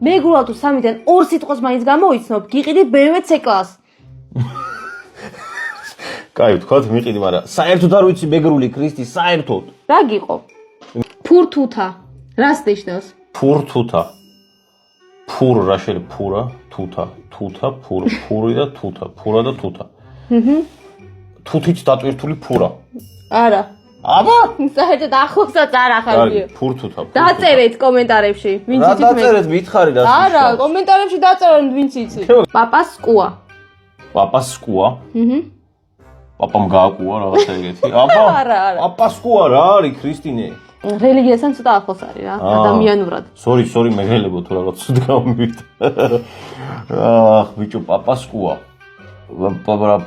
მეგრულად თუ სამიდან ორ სიტყვას მაინც გამოიცნობ, გიყიდი ბერვე C-კლასს. კაი, თქვათ მიყიდი, მაგრამ საერთოდ არ ვიცი მეგრული ქრისტი, საერთოდ. რა გიყო? ფურთუთა. რას ნიშნავს? ფურთუთა. ფურ რა შეიძლება ფურა, თუთა, თუთა, ფური და თუთა, ფურა და თუთა. თუთით დატვირთული ფურა. არა. აბა? საერთოდ ახლოსაც არ ახარია. ფურთუთა. დაწერეთ კომენტარებში, ვინც იცით. რა დაწერეთ, მითხარი რა. არა, კომენტარებში დაწერეთ, ვინც იცით. პაპას სკუა. პაპას სკუა? პაპამ გააკუა რაღაცა ეგეთი. აბა? არა. პაპას სკუა რა არის, ქრისტინე? რელიგიასთან ცოტა ახლოს არის რა, ადამიანურად. სორი, მეგრელებო თუ რაღაც ცუდ გამომივიდა. ბიჭო, პაპას სკუა.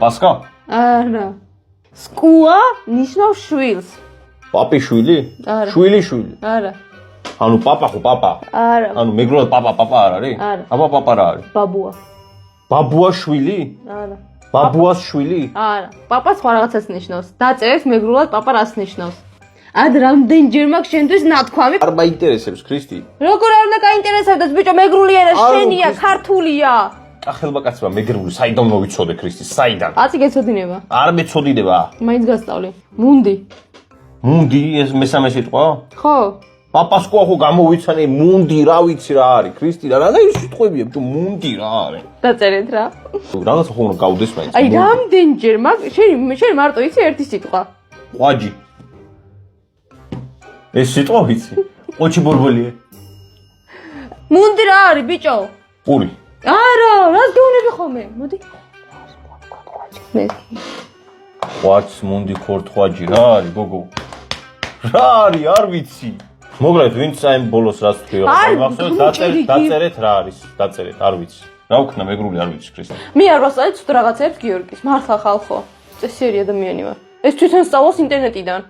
პასკა? არა. სკუა ნიშნავს შვილს. პაპი შვილი? არა. შვილი. არა. ანუ პაპა ხო პაპა? არა. ანუ მეგრულად პაპა არ არის? არა. აბა პაპა რა არის? ბაბუა. ბაბუა შვილი? არა. ბაბუას შვილი? არა. პაპა სხვა რაღაცას ნიშნავს. დაწერეთ მეგრულად პაპა რას ნიშნავს.ად რამდენჯერ მაქვს შენთვის ნათქვამი? არ მაინტერესებს ქრისტი. როგორ არ უნდა გაინტერესებდეს ბიჭო, მეგრული ენა შენია, ქართულია. ახელმა კაცმა მეგრული საიდან მოვიცოდე ქრისტი, საიდან? აცი გეცოდინება. არ მეცოდინება. მაინც გასწავლი. მუნდი. მუნდი ეს მესამე სიტყვა? ხო. პაპას სკუა ხო გამოვიცანე მუნდი, რა ვიცი რა არის, ქრისტი რა ის სიტყვებია, ბიჭო, მუნდი რა არის? დაწერეთ რა. რაღაც ხო უნდა გავდეს მაინც. აი რამდენჯერ მაქვს შენ მარტო იცი ერთი სიტყვა. ყვაჯი. ეს სიტყვა ვიცი. ყოჩი ბორბოლიე. მუნდი რა არის ბიჭო? პური. არა, რას გეუნები ხოლმე? მოდი. მე. ყვაჩს მუნდი ქორთხვაჯი რა არის, გოგო? რა არის, არ ვიცი. მოგლეთ, ვინც საიმ ბოლოს რას თქვი, მახსოვს, დაწერეთ რა არის, დაწერეთ, არ ვიცი. რა ვქნა მეგრული არ ვიცი ქრისტე. მე არ ვასწავლე ცუდ რაღაცებს გიორგის, მართლა ხალხო. წესიერი ადამიანი ვარ. ეს თვითონ სწავლობს ინტერნეტიდან.